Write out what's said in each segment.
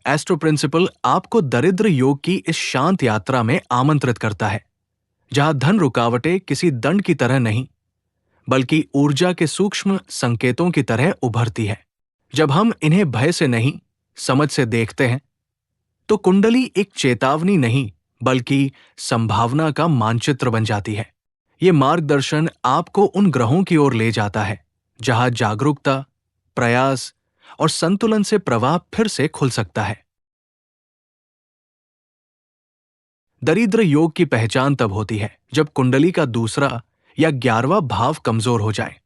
Astro principal आपको दरिद्र योग की इस शांत यात्रा में आमंत्रित करता है, जहां धन रुकावटें किसी दंड की तरह नहीं, बल्कि ऊर्जा के सूक्ष्म संकेतों की तरह उभरती है। जब हम इन्हें भय से नहीं, समझ से देखते हैं, तो कुंडली एक चेतावनी नहीं, बल्कि संभावना का मानचित्र बन जाती है। ये मार्गदर्शन आपको उन ग्रहों की ओर ले जाता है जहां जागरूकता, प्रयास और संतुलन से प्रवाह फिर से खुल सकता है। दरिद्र योग की पहचान तब होती है जब कुंडली का दूसरा या 11वां भाव कमजोर हो जाए,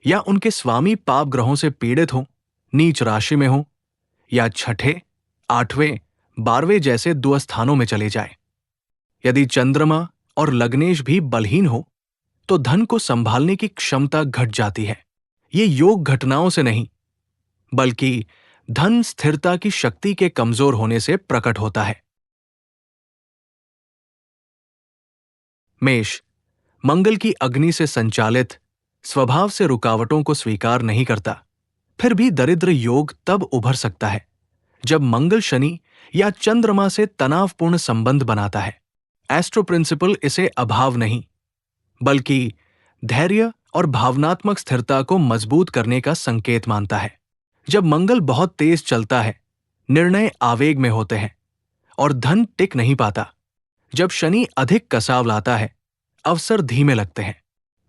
या उनके स्वामी पाप ग्रहों से पीड़ित हो, नीच राशि में हो, या छठे, 8वें, 12वें जैसे दुस्थानों में चले जाए। यदि चंद्रमा और लग्नेश भी बलहीन हो, तो धन को संभालने की क्षमता घट जाती है। ये योग घटनाओं से नहीं, बल्कि धन स्थिरता की शक्ति के कमजोर होने से प्रकट होता है। मेष, मंगल की अग्नि से संचालित स्वभाव से रुकावटों को स्वीकार नहीं करता। फिर भी दरिद्र योग तब उभर सकता है जब मंगल शनि या चंद्रमा से तनावपूर्ण संबंध बनाता है। एस्ट्रो प्रिंसिपल इसे अभाव नहीं, बल्कि धैर्य और भावनात्मक स्थिरता को मजबूत करने का संकेत मानता है। जब मंगल बहुत तेज चलता है, निर्णय आवेग में होते हैं और धन टिक नहीं पाता। जब शनि अधिक कसाव लाता है, अवसर धीमे लगते हैं।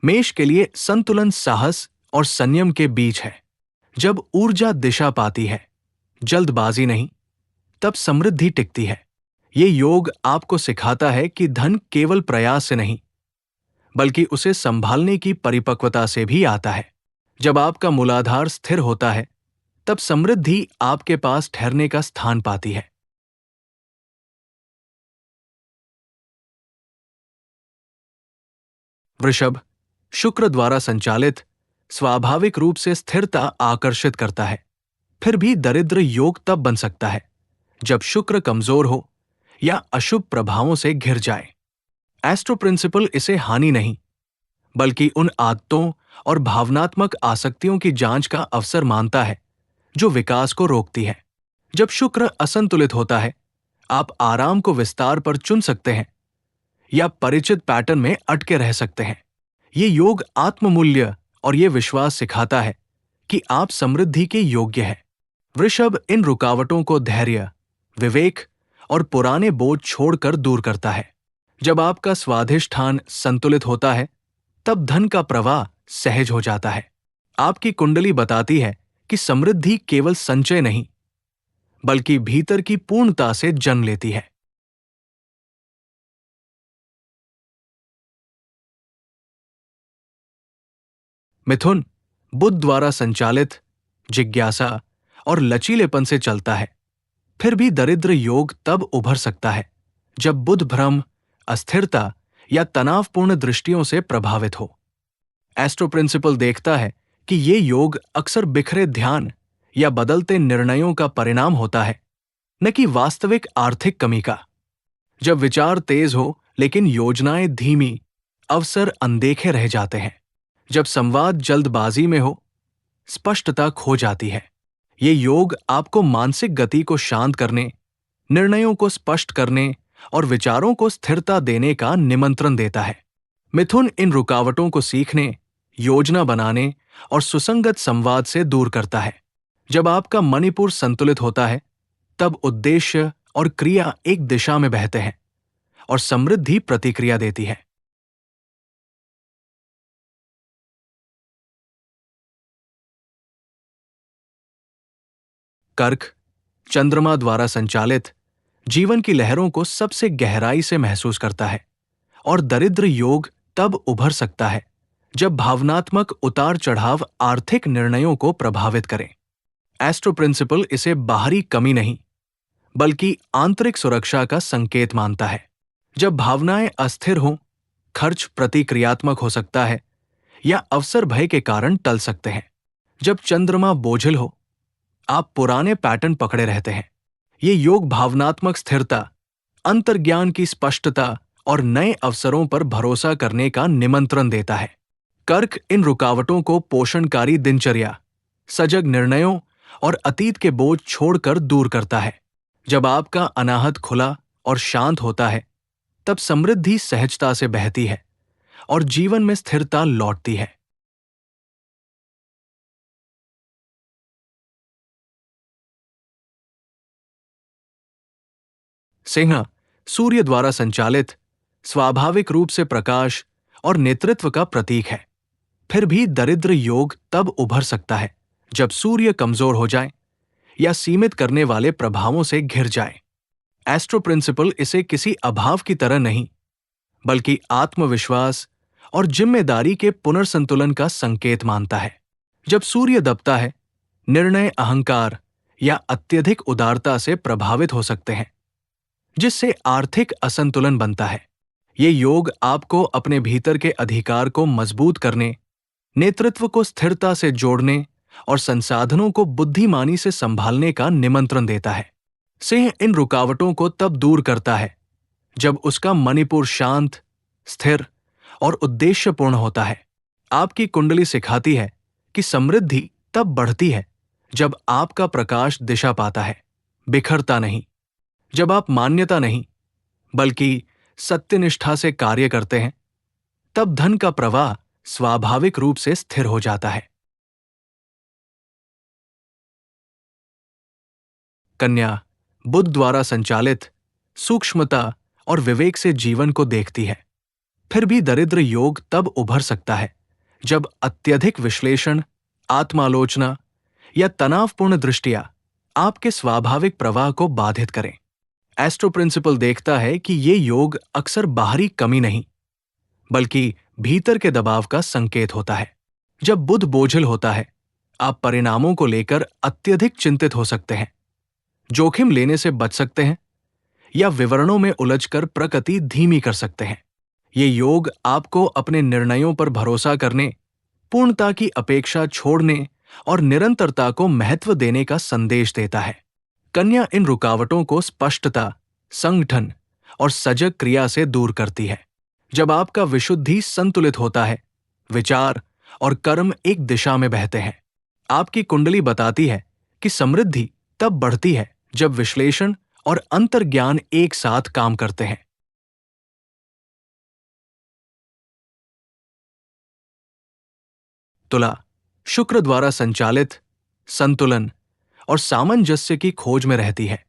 मेष के लिए संतुलन साहस और संयम के बीच है। जब ऊर्जा दिशा पाती है, जल्दबाजी नहीं, तब समृद्धि टिकती है। ये योग आपको सिखाता है कि धन केवल प्रयास से नहीं, बल्कि उसे संभालने की परिपक्वता से भी आता है। जब आपका मूलाधार स्थिर होता है, तब समृद्धि आपके पास ठहरने का स्थान पाती है। वृषभ, शुक्र द्वारा संचालित स्वाभाविक रूप से स्थिरता आकर्षित करता है। फिर भी दरिद्र योग तब बन सकता है जब शुक्र कमजोर हो या अशुभ प्रभावों से घिर जाए। एस्ट्रो प्रिंसिपल इसे हानि नहीं, बल्कि उन आदतों और भावनात्मक आसक्तियों की जांच का अवसर मानता है जो विकास को रोकती है। जब शुक्र असंतुलित होता है, आप आराम को विस्तार पर चुन सकते हैं या परिचित पैटर्न में अटके रह सकते हैं। ये योग आत्ममूल्य और ये विश्वास सिखाता है कि आप समृद्धि के योग्य हैं। वृषभ इन रुकावटों को धैर्य, विवेक और पुराने बोझ छोड़कर दूर करता है। जब आपका स्वाधिष्ठान संतुलित होता है, तब धन का प्रवाह सहज हो जाता है। आपकी कुंडली बताती है कि समृद्धि केवल संचय नहीं, बल्कि भीतर की पूर्णता से जन्म लेती है। मिथुन, बुध द्वारा संचालित जिज्ञासा और लचीलेपन से चलता है। फिर भी दरिद्र योग तब उभर सकता है जब बुध भ्रम, अस्थिरता या तनावपूर्ण दृष्टियों से प्रभावित हो। एस्ट्रो प्रिंसिपल देखता है कि ये योग अक्सर बिखरे ध्यान या बदलते निर्णयों का परिणाम होता है, न कि वास्तविक आर्थिक कमी का। जब विचार तेज हो लेकिन योजनाएं धीमी, अवसर अनदेखे रह जाते हैं। जब संवाद जल्दबाजी में हो, स्पष्टता खो जाती है। ये योग आपको मानसिक गति को शांत करने, निर्णयों को स्पष्ट करने और विचारों को स्थिरता देने का निमंत्रण देता है। मिथुन इन रुकावटों को सीखने, योजना बनाने और सुसंगत संवाद से दूर करता है। जब आपका मणिपुर संतुलित होता है, तब उद्देश्य और क्रिया एक दिशा में बहते हैं और समृद्धि प्रतिक्रिया देती है। कर्क, चंद्रमा द्वारा संचालित जीवन की लहरों को सबसे गहराई से महसूस करता है और दरिद्र योग तब उभर सकता है जब भावनात्मक उतार चढ़ाव आर्थिक निर्णयों को प्रभावित करें। एस्ट्रो प्रिंसिपल इसे बाहरी कमी नहीं, बल्कि आंतरिक सुरक्षा का संकेत मानता है। जब भावनाएं अस्थिर हों, खर्च प्रतिक्रियात्मक हो सकता है या अवसर भय के कारण टल सकते हैं। जब चंद्रमा बोझिल हो, आप पुराने पैटर्न पकड़े रहते हैं। ये योग भावनात्मक स्थिरता, अंतर्ज्ञान की स्पष्टता और नए अवसरों पर भरोसा करने का निमंत्रण देता है। कर्क इन रुकावटों को पोषणकारी दिनचर्या, सजग निर्णयों और अतीत के बोझ छोड़कर दूर करता है। जब आपका अनाहत खुला और शांत होता है, तब समृद्धि सहजता से बहती है और जीवन में स्थिरता लौटती है। सिंह सूर्य द्वारा संचालित स्वाभाविक रूप से प्रकाश और नेतृत्व का प्रतीक है। फिर भी दरिद्र योग तब उभर सकता है जब सूर्य कमजोर हो जाए या सीमित करने वाले प्रभावों से घिर जाए। एस्ट्रो प्रिंसिपल इसे किसी अभाव की तरह नहीं, बल्कि आत्मविश्वास और जिम्मेदारी के पुनर्संतुलन का संकेत मानता है। जब सूर्य दबता है, निर्णय अहंकार या अत्यधिक उदारता से प्रभावित हो सकते हैं, जिससे आर्थिक असंतुलन बनता है। ये योग आपको अपने भीतर के अधिकार को मजबूत करने, नेतृत्व को स्थिरता से जोड़ने और संसाधनों को बुद्धिमानी से संभालने का निमंत्रण देता है। सिंह इन रुकावटों को तब दूर करता है जब उसका मणिपुर शांत, स्थिर और उद्देश्यपूर्ण होता है। आपकी कुंडली सिखाती है कि समृद्धि तब बढ़ती है जब आपका प्रकाश दिशा पाता है, बिखरता नहीं। जब आप मान्यता नहीं, बल्कि सत्यनिष्ठा से कार्य करते हैं, तब धन का प्रवाह स्वाभाविक रूप से स्थिर हो जाता है। कन्या बुध द्वारा संचालित सूक्ष्मता और विवेक से जीवन को देखती है। फिर भी दरिद्र योग तब उभर सकता है जब अत्यधिक विश्लेषण, आत्मालोचना या तनावपूर्ण दृष्टियां आपके स्वाभाविक प्रवाह को बाधित करें। एस्ट्रो प्रिंसिपल देखता है कि ये योग अक्सर बाहरी कमी नहीं, बल्कि भीतर के दबाव का संकेत होता है। जब बुध बोझिल होता है, आप परिणामों को लेकर अत्यधिक चिंतित हो सकते हैं, जोखिम लेने से बच सकते हैं या विवरणों में उलझकर प्रगति धीमी कर सकते हैं। ये योग आपको अपने निर्णयों पर भरोसा करने, पूर्णता की अपेक्षा छोड़ने और निरंतरता को महत्व देने का संदेश देता है। कन्या इन रुकावटों को स्पष्टता, संगठन और सजग क्रिया से दूर करती है। जब आपका विशुद्धि संतुलित होता है, विचार और कर्म एक दिशा में बहते हैं। आपकी कुंडली बताती है कि समृद्धि तब बढ़ती है जब विश्लेषण और अंतर्ज्ञान एक साथ काम करते हैं। तुला शुक्र द्वारा संचालित संतुलन और सामंजस्य की खोज में रहती है।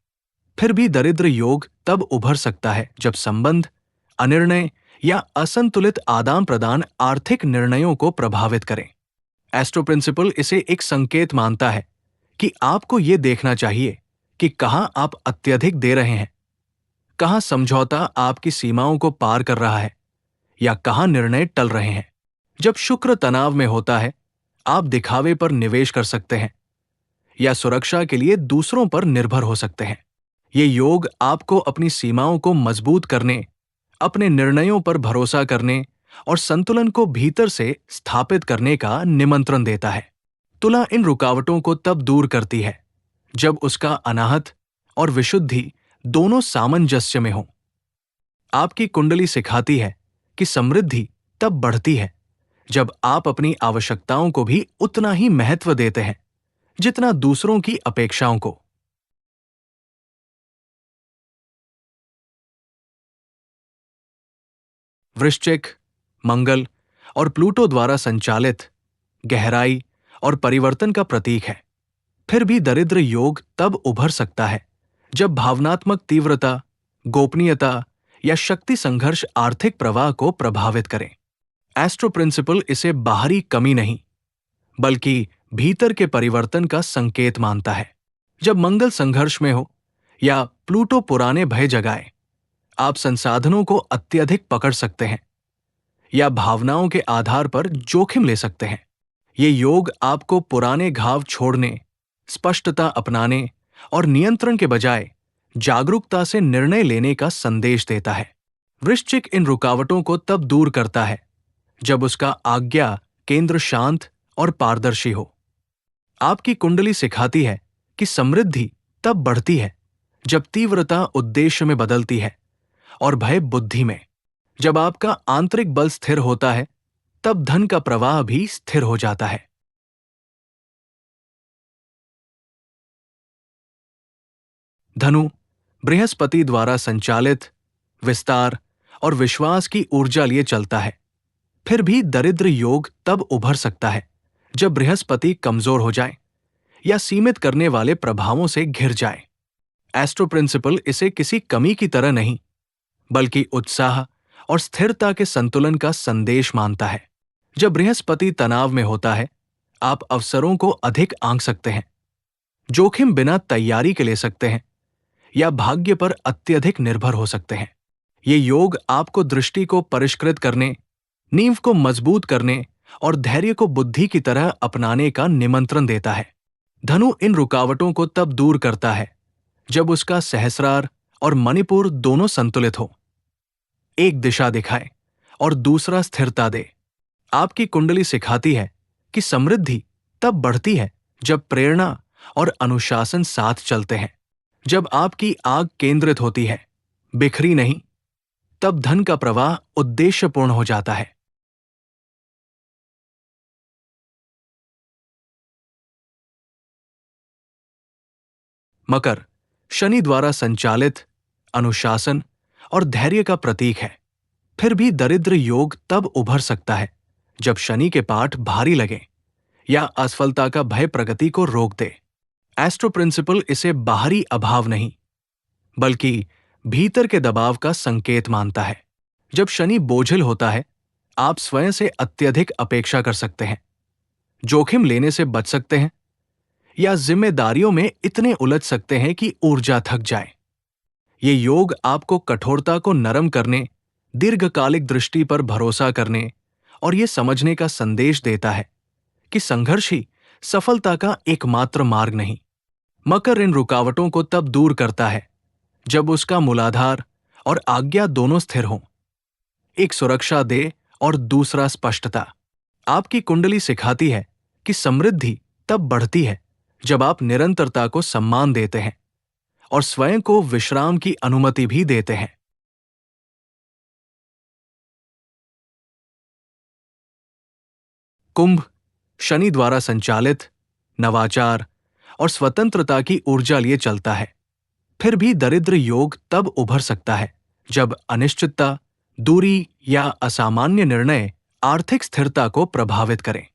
फिर भी दरिद्र योग तब उभर सकता है जब संबंध, अनिर्णय या असंतुलित आदान प्रदान आर्थिक निर्णयों को प्रभावित करें। एस्ट्रो प्रिंसिपल इसे एक संकेत मानता है कि आपको ये देखना चाहिए कि कहां आप अत्यधिक दे रहे हैं, कहां समझौता आपकी सीमाओं को पार कर रहा है या कहां निर्णय टल रहे हैं। जब शुक्र तनाव में होता है, आप दिखावे पर निवेश कर सकते हैं या सुरक्षा के लिए दूसरों पर निर्भर हो सकते हैं। ये योग आपको अपनी सीमाओं को मजबूत करने, अपने निर्णयों पर भरोसा करने और संतुलन को भीतर से स्थापित करने का निमंत्रण देता है। तुला इन रुकावटों को तब दूर करती है जब उसका अनाहत और विशुद्धि दोनों सामंजस्य में हों। आपकी कुंडली सिखाती है कि समृद्धि तब बढ़ती है जब आप अपनी आवश्यकताओं को भी उतना ही महत्व देते हैं जितना दूसरों की अपेक्षाओं को। वृश्चिक मंगल और प्लूटो द्वारा संचालित गहराई और परिवर्तन का प्रतीक है। फिर भी दरिद्र योग तब उभर सकता है जब भावनात्मक तीव्रता, गोपनीयता या शक्ति संघर्ष आर्थिक प्रवाह को प्रभावित करें। एस्ट्रो प्रिंसिपल इसे बाहरी कमी नहीं, बल्कि भीतर के परिवर्तन का संकेत मानता है। जब मंगल संघर्ष में हो या प्लूटो पुराने भय जगाए, आप संसाधनों को अत्यधिक पकड़ सकते हैं या भावनाओं के आधार पर जोखिम ले सकते हैं। ये योग आपको पुराने घाव छोड़ने, स्पष्टता अपनाने और नियंत्रण के बजाय जागरूकता से निर्णय लेने का संदेश देता है। वृश्चिक इन रुकावटों को तब दूर करता है जब उसका आज्ञा केंद्र शांत और पारदर्शी हो। आपकी कुंडली सिखाती है कि समृद्धि तब बढ़ती है जब तीव्रता उद्देश्य में बदलती है और भय बुद्धि में। जब आपका आंतरिक बल स्थिर होता है, तब धन का प्रवाह भी स्थिर हो जाता है। धनु बृहस्पति द्वारा संचालित विस्तार और विश्वास की ऊर्जा लिए चलता है। फिर भी दरिद्र योग तब उभर सकता है जब बृहस्पति कमजोर हो जाए या सीमित करने वाले प्रभावों से घिर जाए। एस्ट्रो प्रिंसिपल इसे किसी कमी की तरह नहीं, बल्कि उत्साह और स्थिरता के संतुलन का संदेश मानता है। जब बृहस्पति तनाव में होता है, आप अवसरों को अधिक आंक सकते हैं, जोखिम बिना तैयारी के ले सकते हैं या भाग्य पर अत्यधिक निर्भर हो सकते हैं। ये योग आपको दृष्टि को परिष्कृत करने, नींव को मजबूत करने और धैर्य को बुद्धि की तरह अपनाने का निमंत्रण देता है। धनु इन रुकावटों को तब दूर करता है जब उसका सहस्रार और मणिपुर दोनों संतुलित हो, एक दिशा दिखाए और दूसरा स्थिरता दे। आपकी कुंडली सिखाती है कि समृद्धि तब बढ़ती है जब प्रेरणा और अनुशासन साथ चलते हैं। जब आपकी आग केंद्रित होती है, बिखरी नहीं, तब धन का प्रवाह उद्देश्यपूर्ण हो जाता है। मकर शनि द्वारा संचालित अनुशासन और धैर्य का प्रतीक है। फिर भी दरिद्र योग तब उभर सकता है जब शनि के पाठ भारी लगे या असफलता का भय प्रगति को रोक दे। एस्ट्रो प्रिंसिपल इसे बाहरी अभाव नहीं, बल्कि भीतर के दबाव का संकेत मानता है। जब शनि बोझिल होता है, आप स्वयं से अत्यधिक अपेक्षा कर सकते हैं, जोखिम लेने से बच सकते हैं या जिम्मेदारियों में इतने उलझ सकते हैं कि ऊर्जा थक जाए। ये योग आपको कठोरता को नरम करने, दीर्घकालिक दृष्टि पर भरोसा करने और ये समझने का संदेश देता है कि संघर्ष ही सफलता का एकमात्र मार्ग नहीं। मकर इन रुकावटों को तब दूर करता है जब उसका मूलाधार और आज्ञा दोनों स्थिर हों, एक सुरक्षा दे और दूसरा स्पष्टता। आपकी कुंडली सिखाती है कि समृद्धि तब बढ़ती है जब आप निरंतरता को सम्मान देते हैं और स्वयं को विश्राम की अनुमति भी देते हैं। कुंभ शनि द्वारा संचालित नवाचार और स्वतंत्रता की ऊर्जा लिए चलता है। फिर भी दरिद्र योग तब उभर सकता है जब अनिश्चितता, दूरी या असामान्य निर्णय आर्थिक स्थिरता को प्रभावित करें।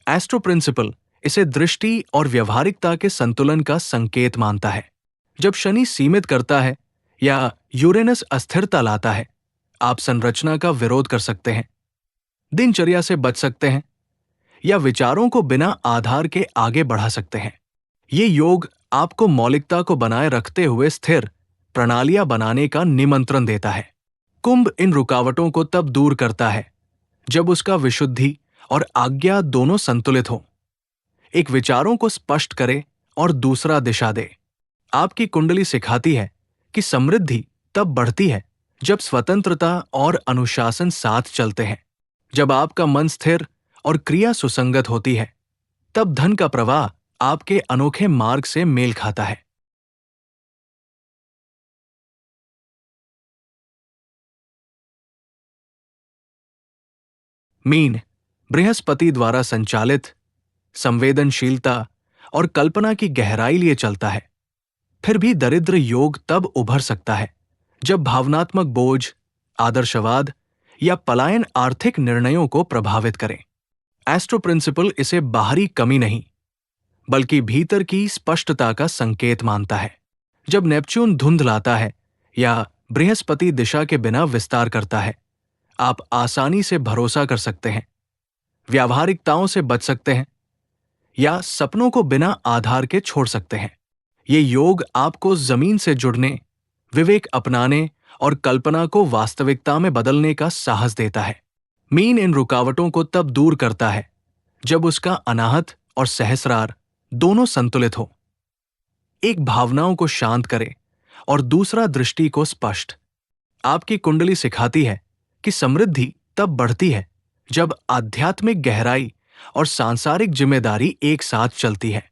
एस्ट्रो प्रिंसिपल इसे दृष्टि और व्यवहारिकता के संतुलन का संकेत मानता है। जब शनि सीमित करता है या यूरेनस अस्थिरता लाता है, आप संरचना का विरोध कर सकते हैं, दिनचर्या से बच सकते हैं या विचारों को बिना आधार के आगे बढ़ा सकते हैं। ये योग आपको मौलिकता को बनाए रखते हुए स्थिर प्रणालियां बनाने का निमंत्रण देता है। कुंभ इन रुकावटों को तब दूर करता है जब उसका विशुद्धि और आज्ञा दोनों संतुलित हो, एक विचारों को स्पष्ट करे और दूसरा दिशा दे। आपकी कुंडली सिखाती है कि समृद्धि तब बढ़ती है जब स्वतंत्रता और अनुशासन साथ चलते हैं। जब आपका मन स्थिर और क्रिया सुसंगत होती है, तब धन का प्रवाह आपके अनोखे मार्ग से मेल खाता है। मीन बृहस्पति द्वारा संचालित संवेदनशीलता और कल्पना की गहराई लिए चलता है। फिर भी दरिद्र योग तब उभर सकता है जब भावनात्मक बोझ, आदर्शवाद या पलायन आर्थिक निर्णयों को प्रभावित करें। एस्ट्रो प्रिंसिपल इसे बाहरी कमी नहीं, बल्कि भीतर की स्पष्टता का संकेत मानता है। जब नेपच्यून धुंध लाता है या बृहस्पति दिशा के बिना विस्तार करता है, आप आसानी से भरोसा कर सकते हैं, व्यावहारिकताओं से बच सकते हैं या सपनों को बिना आधार के छोड़ सकते हैं। ये योग आपको जमीन से जुड़ने, विवेक अपनाने और कल्पना को वास्तविकता में बदलने का साहस देता है। मीन इन रुकावटों को तब दूर करता है जब उसका अनाहत और सहस्रार दोनों संतुलित हो, एक भावनाओं को शांत करे और दूसरा दृष्टि को स्पष्ट। आपकी कुंडली सिखाती है कि समृद्धि तब बढ़ती है जब आध्यात्मिक गहराई और सांसारिक जिम्मेदारी एक साथ चलती है।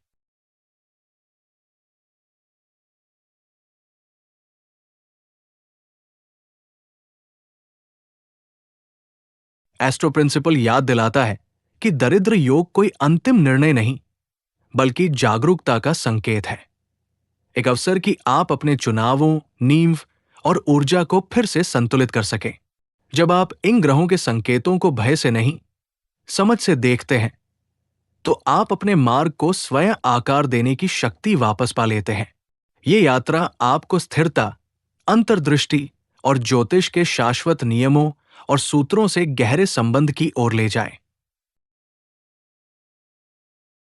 एस्ट्रो प्रिंसिपल याद दिलाता है कि दरिद्र योग कोई अंतिम निर्णय नहीं, बल्कि जागरूकता का संकेत है। एक अवसर कि आप अपने चुनावों, नींव और ऊर्जा को फिर से संतुलित कर सकें। जब आप इन ग्रहों के संकेतों को भय से नहीं, समझ से देखते हैं, तो आप अपने मार्ग को स्वयं आकार देने की शक्ति वापस पा लेते हैं। ये यात्रा आपको स्थिरता, अंतर्दृष्टि और ज्योतिष के शाश्वत नियमों और सूत्रों से गहरे संबंध की ओर ले जाए।